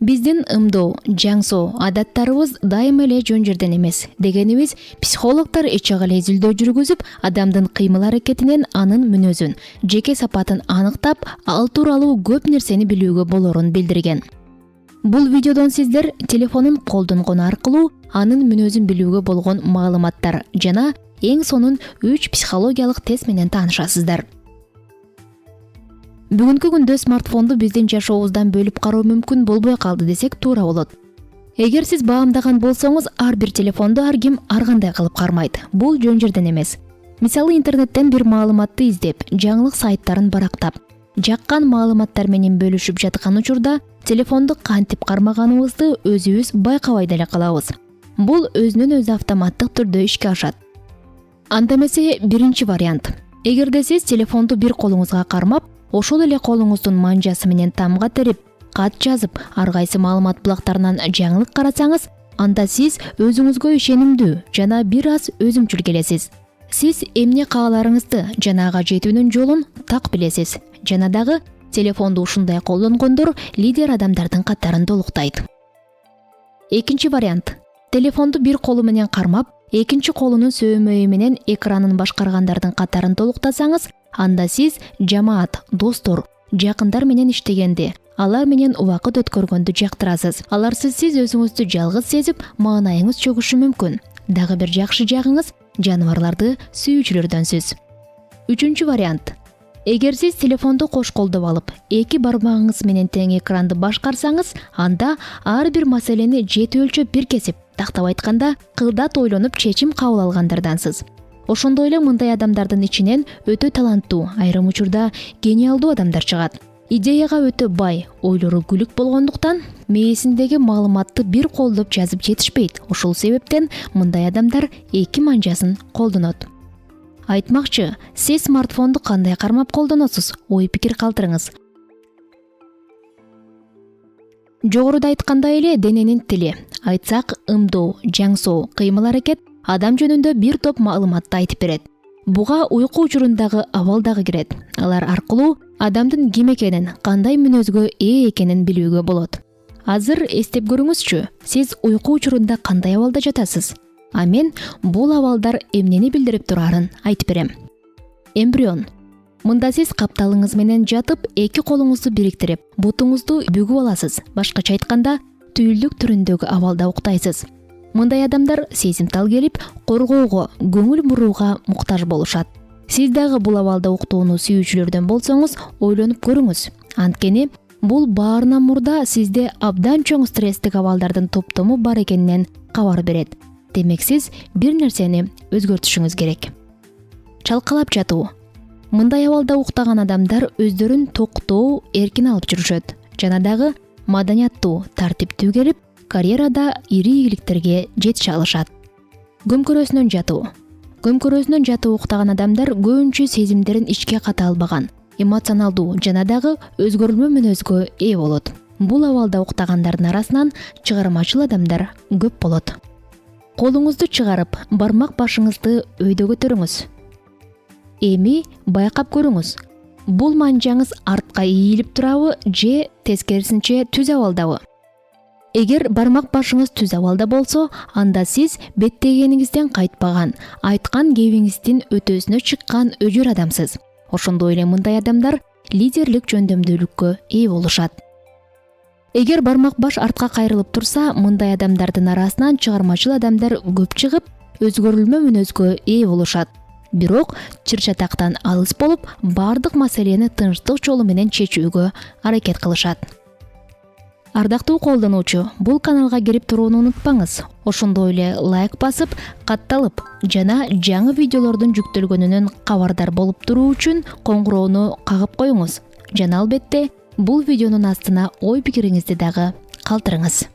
Биздин ымдоо, жаңсоо адаттарыбыз дайыма эле жөн жерден эмес дегенибиз психологдор эч эле изилдөө жүргүзүп, адамдын кыймыл аракетинен анын мүнөзүн, жеке сапатын аныктап, ал тууралуу көп нерсени билүүгө болорун билдирген. Бул видеодон сиздер телефонун колдонгон аркылуу анын мүнөзүн билүүгө болгон маалыматтар жана эң сонун 3 психологиялык тест менен таанышасыздар. Бүгүнкү күндө смартфонду биздин жашообуздан бөлүп кароо мүмкүн болбой калды десек туура болот. Эгер сиз баамдаган болсоңуз, ар бир телефонду ар ким ар кандай кылып кармайт. Бул жөн жерден эмес. Мисалы, интернеттен бир маалыматты издеп, жаңылык сайттарын барактап, жаккан маалыматтар менен бөлүшүп жаткан учурда телефонду кантип кармаганыбызды өзүбүз байкабай деле калабыз. Бул өзүнөн өзү автоматтык түрдө ишке ашат. Анда эмесе биринчи вариант. Эгерде сиз телефонду бир колуңузга кармап, ошол эле колуңуздун манжасы менен тамга терип, кат жазып, ар кайсы маалымат булактарынан жаңылык карасаңыз, анда сиз өзүңүзгө ишенимдүү жана бир аз өзүмчүл келесиз. Сиз эмне кааларыңызды жана ага жетүүнүн жолун так билесиз. Жана дагы телефонду ушундай колдонгондор лидер адамдардын катарын толуктайт. Экинчи вариант. Телефонду бир колу менен кармап, экинчи колунун сөймөйү менен экранын башкаргандардын катарын толуктасаңыз, анда сиз жамаат, достор, жакындар менен иштегенди, алар менен убакыт өткөргөндү жактырасыз. Аларсыз сиз өзүңүздү жалгыз сезип, маанайыңыз чөгүшү мүмкүн. Дагы бир жакшы жагыңыз жаныбарларды сүйүүчүлөрдөнсүз. Үчүнчү вариант. Эгер сиз телефонду кош колдоп алып, эки бармагыңыз менен тең экранды башкарсаңыз, анда ар бир маселени жети өлчөп бир кесип, тактап айтканда, кылдат ойлонуп чечим кабыл алгандардансыз. Ошондой эле мындай адамдардын ичинен өтө таланттуу, айрым учурда гениалдуу адамдар чыгат. Идеяга өтө бай, ойлору күлүк болгондуктан, мээсиндеги маалыматты бир колдоп жазып жетишпейт. Ошол себептен мындай адамдар эки манжасын колдонот. Айтмакчы, сиз смартфонду кандай кармап колдоносуз? Ой пикир калтырыңыз. Жогоруда айткандай эле дененин тили, айтсак ымдоо, жаңсоо, кыймыл аракет адам жөнүндө бир топ маалыматты айтып берет. Буга уйку учурундагы абал дагы кирет. Алар аркылуу адамдын ким экенин, кандай мүнөзгө ээ экенин билүүгө болот. Азыр эстеп көрүңүзчү, сиз уйку учурунда кандай абалда жатасыз? А мен бул абалдар эмнени билдирип турарын айтып берем. Эмбрион. Мында сиз капталыңыз менен жатып, эки колуңузду бириктирип, бутуңузду бүгүп аласыз. Башкача айтканда, түйүлдүк түрүндөгү абалда уктайсыз. Мындай адамдар сезимтал келип, коргоого, көңүл бурууга муктаж болушат. Сиз дагы бул абалда уктоону сүйүүчүлөрдөн болсоңуз, ойлонуп көрүңүз. Анткени бул баарынан мурда сизде абдан чоң стресстик абалдардын топтому бар экенинен кабар берет. Демек сиз бир нерсени өзгөртүшүңүз керек. Чалкалап жатуу. Мындай абалда уктаган адамдар өздөрүн токтоо, эркин алып жүрүшөт. Жана дагы маданияттуу, тартиптүү келип, карьерада ири ийгиликтерге жетише алышат. Көмкөрөсүнөн жатуу. Көмкөрөсүнөн жатып уктаган адамдар көбүнчө сезимдерин ичке ката албаган, эмоционалдуу жана дагы өзгөрүлмө мүнөзгө ээ болот. Бул абалда уктагандардын арасынан чыгармачыл адамдар көп болот. Колуңузду чыгарып, бармак башыңызды өйдө көтөрүңүз. Эми байкап көрүңүз. Бул манжаңыз артка ийилип турабы же тескерисинче түз абалдабы? Эгер бармак башыңыз түз абалда болсо, анда сиз беттегениңизден кайтпаган, айткан кебиңиздин өтөсүнө чыккан өжөр адамсыз. Ошондой эле мындай адамдар лидерлик жөндөмдүүлүккө ээ болушат. Эгер бармак баш артка кайрылып турса, мындай адамдардын арасынан чыгармачыл адамдар көп чыгып, өзгөрүлмө мүнөзгө ээ болушат. Бирок чыр-чатактан алыс болуп, бардык маселени тынчтык жолу менен чечүүгө аракет кылышат. Ардактуу колдонуучу, бул каналга кирип турууну унутпаңыз. Ошондой эле лайк басып, катталып жана жаңы видеолордун жүктөлгөнүнөн кабардар болуп туруу үчүн коңгуроону кагып коюңуз. Жана албетте, бул видеонун астына ой пикириңизди дагы калтырыңыз.